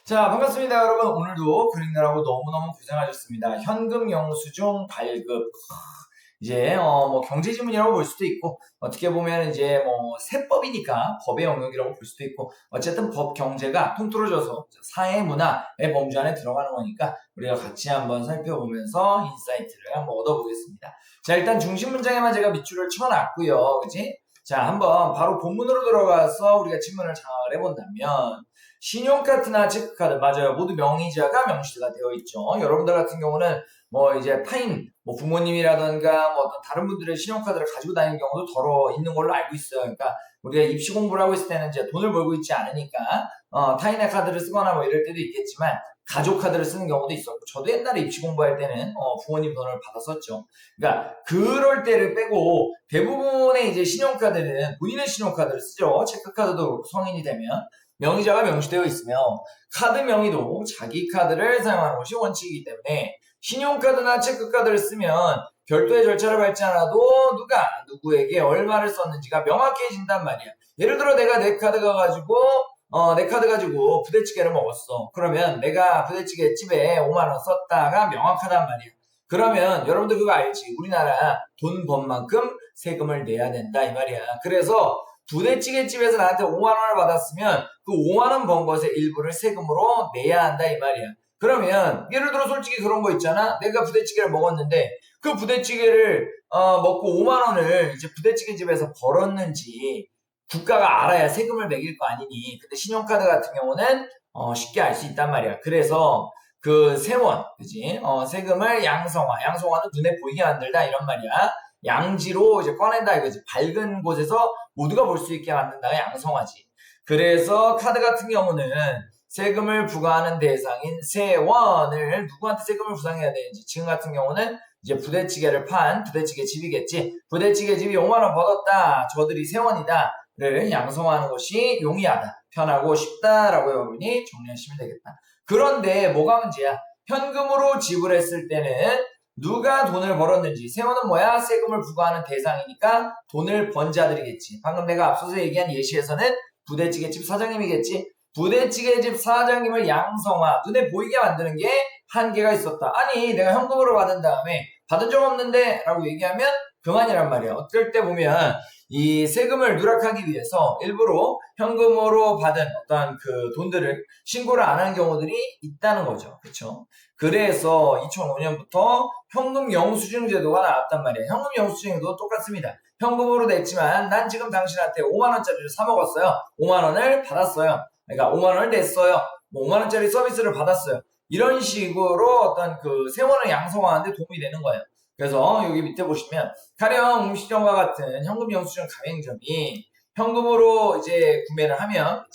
자, 반갑습니다, 여러분. 오늘도 그릭나라고 너무너무 고생하셨습니다. 현금 영수증 발급. 이제, 경제지문이라고 볼 수도 있고, 어떻게 보면 이제 세법이니까 법의 영역이라고 볼 수도 있고, 어쨌든 법 경제가 통틀어져서 사회 문화의 범주 안에 들어가는 거니까, 우리가 같이 한번 살펴보면서 인사이트를 한번 얻어보겠습니다. 자, 일단 중심 문장에만 제가 밑줄을 쳐놨고요. 그지? 자, 한번 바로 본문으로 들어가서 우리가 질문을 장악을 해본다면, 신용카드나 체크카드, 맞아요. 모두 명의자가 명시가 되어 있죠. 여러분들 같은 경우는 이제 타인, 부모님이라던가 어떤 다른 분들의 신용카드를 가지고 다니는 경우도 더러 있는 걸로 알고 있어요. 그러니까 우리가 입시 공부를 하고 있을 때는 이제 돈을 벌고 있지 않으니까, 타인의 카드를 쓰거나 이럴 때도 있겠지만, 가족 카드를 쓰는 경우도 있었고, 저도 옛날에 입시 공부할 때는, 부모님 돈을 받았었죠. 그러니까, 그럴 때를 빼고, 대부분의 이제 신용카드는 본인의 신용카드를 쓰죠. 체크카드도 그렇고 성인이 되면. 명의자가 명시되어 있으며 카드 명의도 자기 카드를 사용하는 것이 원칙이기 때문에 신용카드나 체크카드를 쓰면 별도의 절차를 밟지 않아도 누가 누구에게 얼마를 썼는지가 명확해진단 말이야. 예를 들어 내가 내 카드 가지고 부대찌개를 먹었어. 그러면 내가 부대찌개 집에 5만 원 썼다가 명확하단 말이야. 그러면 여러분들 그거 알지? 우리나라 돈 번 만큼 세금을 내야 된다 이 말이야. 그래서 부대찌개집에서 나한테 5만원을 받았으면 그 5만원 번 것의 일부를 세금으로 내야 한다 이 말이야. 그러면 예를 들어 솔직히 그런 거 있잖아. 내가 부대찌개를 먹었는데 그 부대찌개를 먹고 5만원을 이제 부대찌개집에서 벌었는지 국가가 알아야 세금을 매길 거 아니니. 근데 신용카드 같은 경우는 쉽게 알 수 있단 말이야. 그래서 그 세원, 그지? 세금을 양성화는 눈에 보이게 만들다 이런 말이야. 양지로 이제 꺼낸다 이거지. 밝은 곳에서 모두가 볼 수 있게 만든다가 양성화지. 그래서 카드 같은 경우는 세금을 부과하는 대상인 세원을 누구한테 세금을 부과해야 되는지, 지금 같은 경우는 이제 부대찌개를 판 부대찌개 집이겠지. 부대찌개 집이 5만 원 벌었다. 저들이 세원이다를 양성화하는 것이 용이하다, 편하고 쉽다라고 여러분이 정리하시면 되겠다. 그런데 뭐가 문제야? 현금으로 지불했을 때는 누가 돈을 벌었는지, 세원은 뭐야? 세금을 부과하는 대상이니까 돈을 번 자들이겠지. 방금 내가 앞서서 얘기한 예시에서는 부대찌개집 사장님이겠지. 부대찌개집 사장님을 양성화, 눈에 보이게 만드는 게 한계가 있었다. 아니, 내가 현금으로 받은 다음에 받은 적 없는데 라고 얘기하면 그만이란 말이야. 어떨 때 보면 이 세금을 누락하기 위해서 일부러 현금으로 받은 어떤 그 돈들을 신고를 안 한 경우들이 있다는 거죠. 그렇죠? 그래서 2005년부터 현금 영수증 제도가 나왔단 말이에요. 현금 영수증도 똑같습니다. 현금으로 냈지만 난 지금 당신한테 5만 원짜리를 사 먹었어요. 5만 원을 받았어요. 그러니까 5만 원을 냈어요. 5만 원짜리 서비스를 받았어요. 이런 식으로 어떤 그 세원을 양성화하는 데 도움이 되는 거예요. 그래서 여기 밑에 보시면 가령 음식점과 같은 현금 영수증 가맹점이 현금으로 이제 구매를 하면,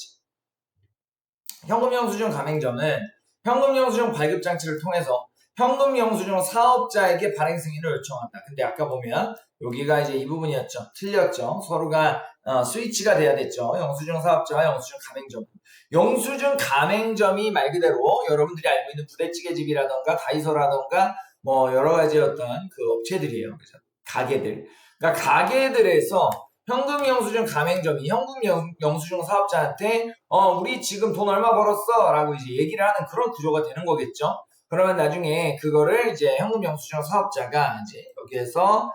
현금 영수증 가맹점은 현금 영수증 발급 장치를 통해서 현금 영수증 사업자에게 발행 승인을 요청한다. 근데 아까 보면 여기가 이제 이 부분이었죠. 틀렸죠. 서로가 스위치가 돼야 됐죠. 영수증 사업자와 영수증 가맹점. 영수증 가맹점이 말 그대로 여러분들이 알고 있는 부대찌개집이라던가 다이소라던가 여러 가지 어떤 그 업체들이에요. 그래서 가게들. 그러니까 가게들에서 현금 영수증 가맹점이 현금 영수증 사업자한테 우리 지금 돈 얼마 벌었어? 라고 이제 얘기를 하는 그런 구조가 되는 거겠죠. 그러면 나중에 그거를 이제 현금 영수증 사업자가 이제 여기에서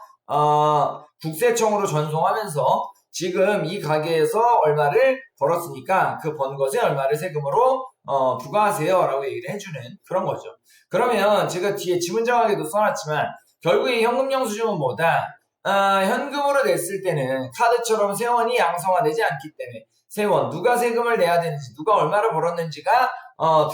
국세청으로 전송하면서 지금 이 가게에서 얼마를 벌었으니까 그 번 것에 얼마를 세금으로 부과하세요 라고 얘기를 해주는 그런 거죠. 그러면 제가 뒤에 지문정하게도 써놨지만 결국에 현금 영수증은 뭐다? 현금으로 냈을 때는 카드처럼 세원이 양성화되지 않기 때문에 세원, 누가 세금을 내야 되는지, 누가 얼마를 벌었는지가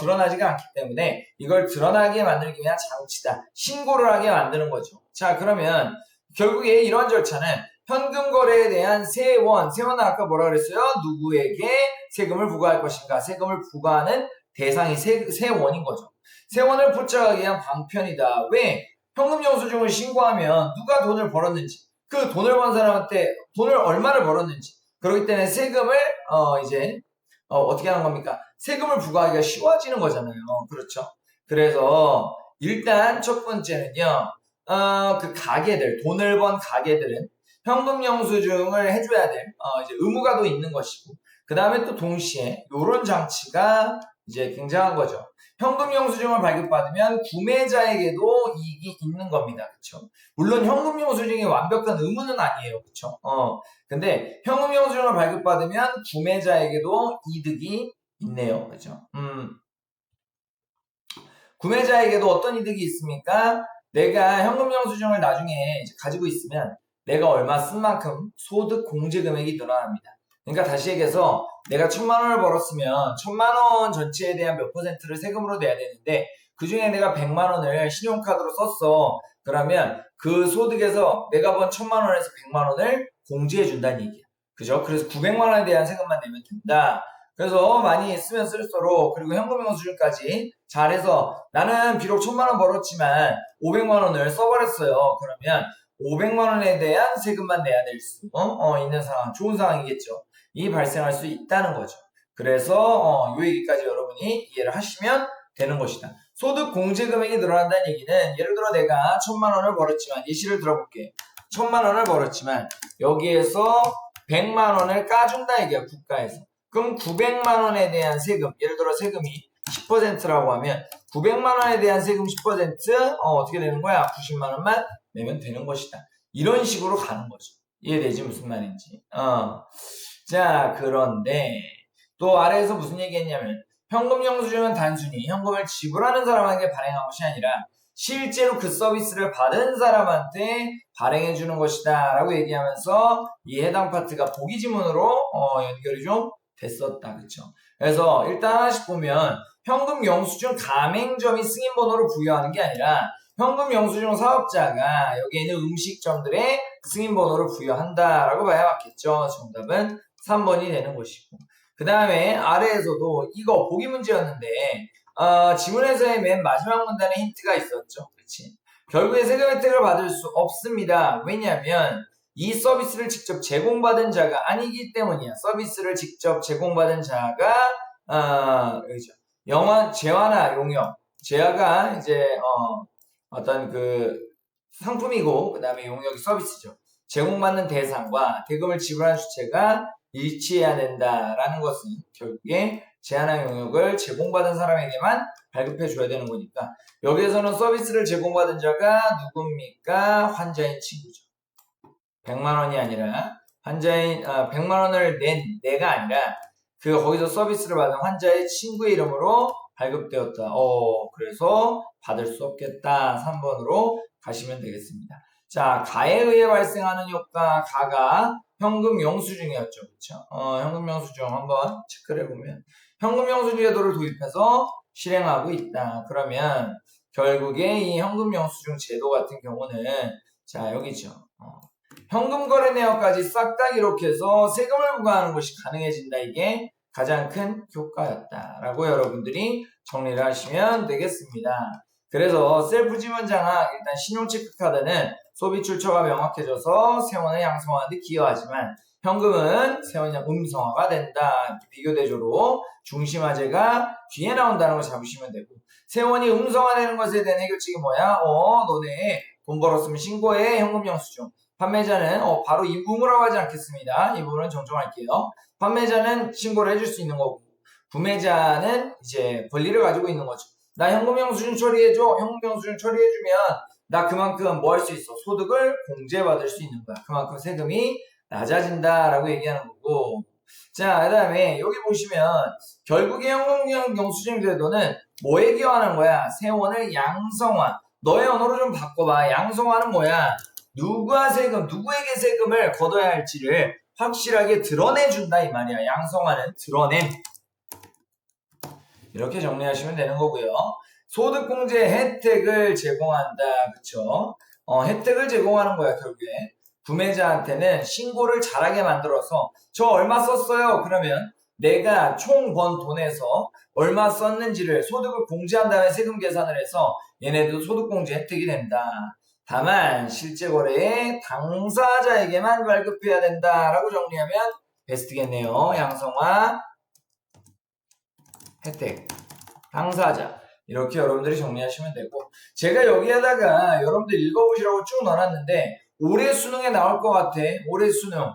드러나지가 않기 때문에 이걸 드러나게 만들기 위한 장치다. 신고를 하게 만드는 거죠. 자, 그러면 결국에 이러한 절차는 현금 거래에 대한 세원은 아까 뭐라 그랬어요? 누구에게 세금을 부과할 것인가? 세금을 부과하는 대상이 세원인 거죠. 세원을 포착하기 위한 방편이다. 왜? 현금 영수증을 신고하면 누가 돈을 벌었는지, 그 돈을 번 사람한테 돈을 얼마를 벌었는지, 그렇기 때문에 세금을 어떻게 하는 겁니까? 세금을 부과하기가 쉬워지는 거잖아요. 그렇죠? 그래서 일단 첫 번째는요, 그 가게들, 돈을 번 가게들은 현금 영수증을 해줘야 될 이제 의무가 또 있는 것이고, 그 다음에 또 동시에 이런 장치가 이제 굉장한 거죠. 현금 영수증을 발급받으면 구매자에게도 이익이 있는 겁니다. 그쵸? 물론 현금 영수증이 완벽한 의무는 아니에요. 그쵸? 근데 현금 영수증을 발급받으면 구매자에게도 이득이 있네요. 그죠? 구매자에게도 어떤 이득이 있습니까? 내가 현금 영수증을 나중에 이제 가지고 있으면 내가 얼마 쓴 만큼 소득 공제 금액이 늘어납니다. 그러니까 다시 얘기해서 내가 1,000만 원을 벌었으면 1,000만 원 전체에 대한 몇 퍼센트를 세금으로 내야 되는데 그 중에 내가 100만 원을 신용카드로 썼어. 그러면 그 소득에서 내가 번 1,000만 원에서 100만 원을 공제해 준다는 얘기야. 그죠? 그래서 900만 원에 대한 세금만 내면 된다. 그래서 많이 쓰면 쓸수록 그리고 현금 영수증까지 잘해서 나는 비록 1,000만 원 벌었지만 500만 원을 써버렸어요. 그러면 500만 원에 대한 세금만 내야 될 수 있는 상황, 좋은 상황이겠죠. 이 발생할 수 있다는 거죠. 그래서 요 얘기까지 여러분이 이해를 하시면 되는 것이다. 소득 공제 금액이 늘어난다는 얘기는 예를 들어 내가 1,000만 원을 벌었지만 예시를 들어볼게. 1,000만 원을 벌었지만 여기에서 100만 원을 까준다 얘기야 국가에서. 그럼 900만 원에 대한 세금, 예를 들어 세금이 10%라고 하면 900만 원에 대한 세금 10% 어떻게 되는 거야? 90만 원만 내면 되는 것이다. 이런 식으로 가는 거죠. 이해되지? 무슨 말인지. 자, 그런데 또 아래에서 무슨 얘기했냐면 현금 영수증은 단순히 현금을 지불하는 사람에게 발행한 것이 아니라 실제로 그 서비스를 받은 사람한테 발행해 주는 것이다 라고 얘기하면서 이 해당 파트가 보기 지문으로 연결이 좀 됐었다. 그쵸? 그래서 일단 하나씩 보면 현금 영수증 가맹점이 승인번호를 부여하는 게 아니라 현금 영수증 사업자가 여기에 있는 음식점들의 승인번호를 부여한다라고 봐야 맞겠죠. 정답은 3번이 되는 것이고. 그 다음에 아래에서도 이거 보기 문제였는데 지문에서의 맨 마지막 문단에 힌트가 있었죠. 그렇지? 결국에 세금 혜택을 받을 수 없습니다. 왜냐하면 이 서비스를 직접 제공받은 자가 아니기 때문이야. 서비스를 직접 제공받은 자가 여기죠. 재화나 용역. 재화가 이제 어떤 그 상품이고 그 다음에 용역이 서비스죠. 제공받는 대상과 대금을 지불한 주체가 일치해야 된다라는 것은 결국에 재화나 용역을 제공받은 사람에게만 발급해 줘야 되는 거니까 여기에서는 서비스를 제공받은 자가 누굽니까? 환자인 친구죠. 100만 원이 아니라 환자인 100만 원을 낸 내가 아니라 거기서 서비스를 받은 환자의 친구의 이름으로 발급되었다. 그래서 받을 수 없겠다. 3번으로 가시면 되겠습니다. 자, 가에 의해 발생하는 효과, 가가 현금 영수증이었죠. 그쵸? 현금 영수증 한번 체크를 해보면 현금 영수증 제도를 도입해서 실행하고 있다. 그러면 결국에 이 현금 영수증 제도 같은 경우는 자, 여기죠. 현금 거래 내역까지 싹 다 기록해서 세금을 부과하는 것이 가능해진다. 이게 가장 큰 효과였다라고 여러분들이 정리를 하시면 되겠습니다. 그래서 셀프 지문 장악, 일단 신용체크카드는 소비 출처가 명확해져서 세원을 양성화하는 데 기여하지만 현금은 세원 음성화가 된다. 비교대조로 중심화제가 뒤에 나온다는 걸 잡으시면 되고 세원이 음성화되는 것에 대한 해결책이 뭐야? 너네 돈 벌었으면 신고해. 현금 영수증. 판매자는 바로 이 부분이라고 하지 않겠습니다. 이 부분은 정정할게요. 판매자는 신고를 해줄 수 있는 거고 구매자는 이제 권리를 가지고 있는 거죠. 나 현금 영수증 처리해줘. 현금 영수증 처리해주면 나 그만큼 뭐 할 수 있어? 소득을 공제받을 수 있는 거야. 그만큼 세금이 낮아진다라고 얘기하는 거고. 자, 그 다음에 여기 보시면 결국에 현금 영수증 제도는 뭐에 기여하는 거야? 세원을 양성화. 너의 언어로 좀 바꿔봐. 양성화는 뭐야? 누구에게 세금을 걷어야 할지를 확실하게 드러내준다 이 말이야. 양성화는 드러냄. 이렇게 정리하시면 되는 거고요. 소득공제 혜택을 제공한다. 그쵸? 혜택을 제공하는 거야 결국에. 구매자한테는 신고를 잘하게 만들어서 저 얼마 썼어요? 그러면 내가 총 번 돈에서 얼마 썼는지를 소득을 공제한 다음에 세금 계산을 해서 얘네도 소득공제 혜택이 된다. 다만 실제 거래에 당사자에게만 발급해야 된다라고 정리하면 베스트겠네요. 양성화 혜택 당사자 이렇게 여러분들이 정리하시면 되고 제가 여기에다가 여러분들 읽어보시라고 쭉 넣어놨는데 올해 수능에 나올 것 같아. 올해 수능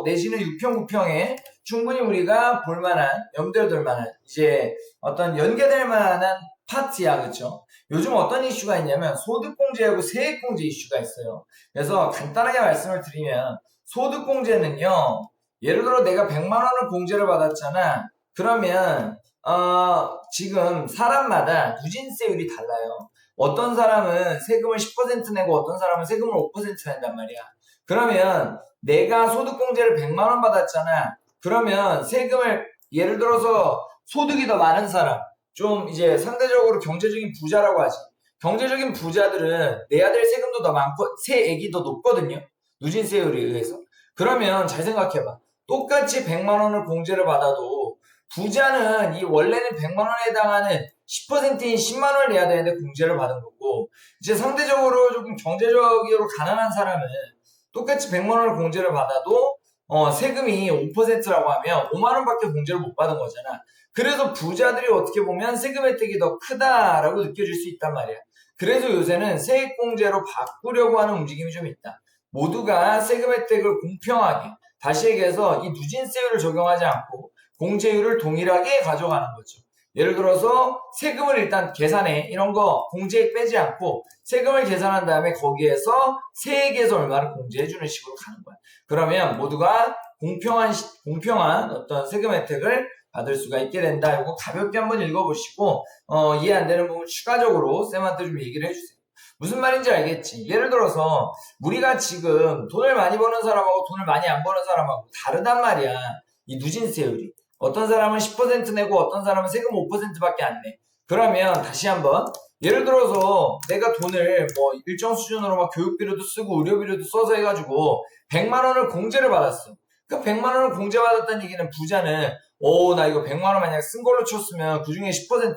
내지는 6평 9평에 충분히 우리가 볼만한, 염두에 둘 만한, 이제 어떤 연계될 만한 파트야, 그쵸? 요즘 어떤 이슈가 있냐면 소득공제하고 세액공제 이슈가 있어요. 그래서 간단하게 말씀을 드리면 소득공제는요, 예를 들어 내가 100만 원을 공제를 받았잖아. 그러면 지금 사람마다 누진세율이 달라요. 어떤 사람은 세금을 10% 내고 어떤 사람은 세금을 5% 낸단 말이야. 그러면 내가 소득공제를 100만 원 받았잖아. 그러면 세금을 예를 들어서 소득이 더 많은 사람, 좀 이제 상대적으로 경제적인 부자라고 하지. 경제적인 부자들은 내야 될 세금도 더 많고 세액이 더 높거든요. 누진세율에 의해서. 그러면 잘 생각해봐. 똑같이 100만 원을 공제를 받아도 부자는 이 원래는 100만 원에 해당하는 10%인 10만 원을 내야 되는데 공제를 받은 거고, 이제 상대적으로 조금 경제적으로 가난한 사람은 똑같이 100만 원을 공제를 받아도 세금이 5%라고 하면 5만 원밖에 공제를 못 받은 거잖아. 그래서 부자들이 어떻게 보면 세금 혜택이 더 크다라고 느껴질 수 있단 말이야. 그래서 요새는 세액공제로 바꾸려고 하는 움직임이 좀 있다. 모두가 세금 혜택을 공평하게, 다시 얘기해서 이 누진세율을 적용하지 않고 공제율을 동일하게 가져가는 거죠. 예를 들어서 세금을 일단 계산해. 이런 거 공제액 빼지 않고 세금을 계산한 다음에 거기에서 세액에서 얼마를 공제해주는 식으로 가는 거야. 그러면 모두가 공평한 어떤 세금 혜택을 받을 수가 있게 된다. 이거 가볍게 한번 읽어보시고 이해 안 되는 부분 추가적으로 쌤한테 좀 얘기를 해주세요. 무슨 말인지 알겠지? 예를 들어서 우리가 지금 돈을 많이 버는 사람하고 돈을 많이 안 버는 사람하고 다르단 말이야. 이 누진세율이. 어떤 사람은 10% 내고 어떤 사람은 세금 5%밖에 안 내. 그러면 다시 한번 예를 들어서 내가 돈을 뭐 일정 수준으로 막 교육비로도 쓰고 의료비로도 써서 해가지고 100만 원을 공제를 받았어. 그 100만 원을 공제받았다는 얘기는 부자는 나 이거 100만 원 만약 쓴 걸로 쳤으면 그 중에 10%,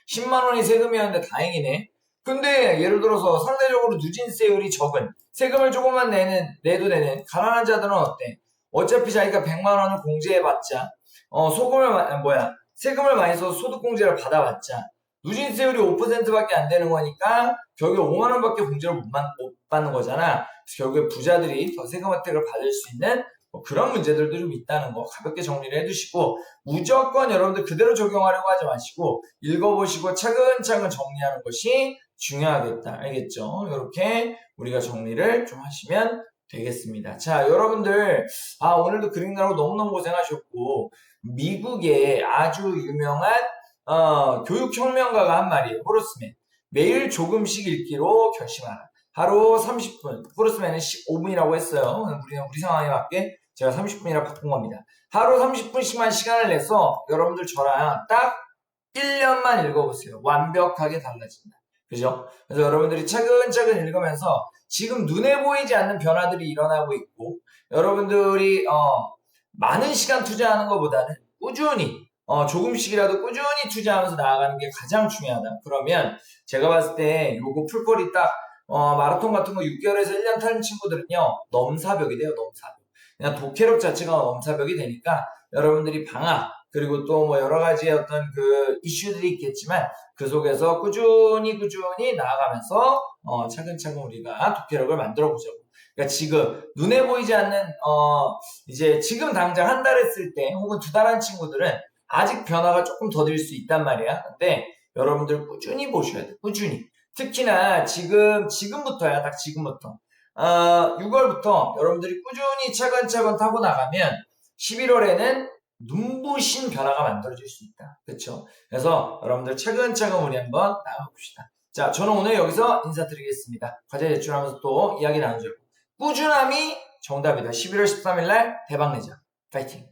10만 원이 세금이었는데 다행이네. 근데 예를 들어서 상대적으로 누진세율이 적은 세금을 조금만 내도 되는 가난한 자들은 어때? 어차피 자기가 100만 원을 공제해봤자 세금을 많이 써서 소득공제를 받아봤자 누진세율이 5%밖에 안 되는 거니까 결국에 5만 원밖에 공제를 못 받는 거잖아. 그래서 결국에 부자들이 더 세금 혜택을 받을 수 있는 그런 문제들도 좀 있다는 거 가볍게 정리를 해두시고, 무조건 여러분들 그대로 적용하려고 하지 마시고 읽어보시고 차근차근 정리하는 것이 중요하겠다. 알겠죠? 이렇게 우리가 정리를 좀 하시면 되겠습니다. 자, 여러분들 오늘도 그림가로 너무너무 고생하셨고, 미국의 아주 유명한 교육혁명가가 한 말이에요. 호르스맨. 매일 조금씩 읽기로 결심하라. 하루 30분. 호르스맨은 15분이라고 했어요. 우리 상황에 맞게 제가 30분이라 바꾼 겁니다. 하루 30분씩만 시간을 내서 여러분들 저랑 딱 1년만 읽어보세요. 완벽하게 달라진다. 그죠? 그래서 여러분들이 차근차근 읽으면서 지금 눈에 보이지 않는 변화들이 일어나고 있고, 여러분들이 많은 시간 투자하는 것보다는 꾸준히 조금씩이라도 꾸준히 투자하면서 나아가는 게 가장 중요하다. 그러면 제가 봤을 때 요거 풀거리 딱 마라톤 같은 거 6개월에서 1년 타는 친구들은요 넘사벽이 돼요. 넘사벽. 그냥 독해력 자체가 넘사벽이 되니까 여러분들이 방학 그리고 또 뭐 여러 가지 어떤 그 이슈들이 있겠지만 그 속에서 꾸준히 나아가면서 차근차근 우리가 독해력을 만들어 보자고. 그러니까 지금 눈에 보이지 않는 이제 지금 당장 한 달 했을 때 혹은 2달 한 친구들은 아직 변화가 조금 더딜 수 있단 말이야. 근데 여러분들 꾸준히 보셔야 돼. 꾸준히. 특히나 지금부터야. 딱 지금부터. 6월부터 여러분들이 꾸준히 차근차근 타고 나가면 11월에는 눈부신 변화가 만들어질 수 있다. 그렇죠? 그래서 여러분들 차근차근 우리 한번 나가봅시다. 자, 저는 오늘 여기서 인사드리겠습니다. 과제 제출하면서 또 이야기 나누죠. 꾸준함이 정답이다. 11월 13일 날 대박 내자. 파이팅!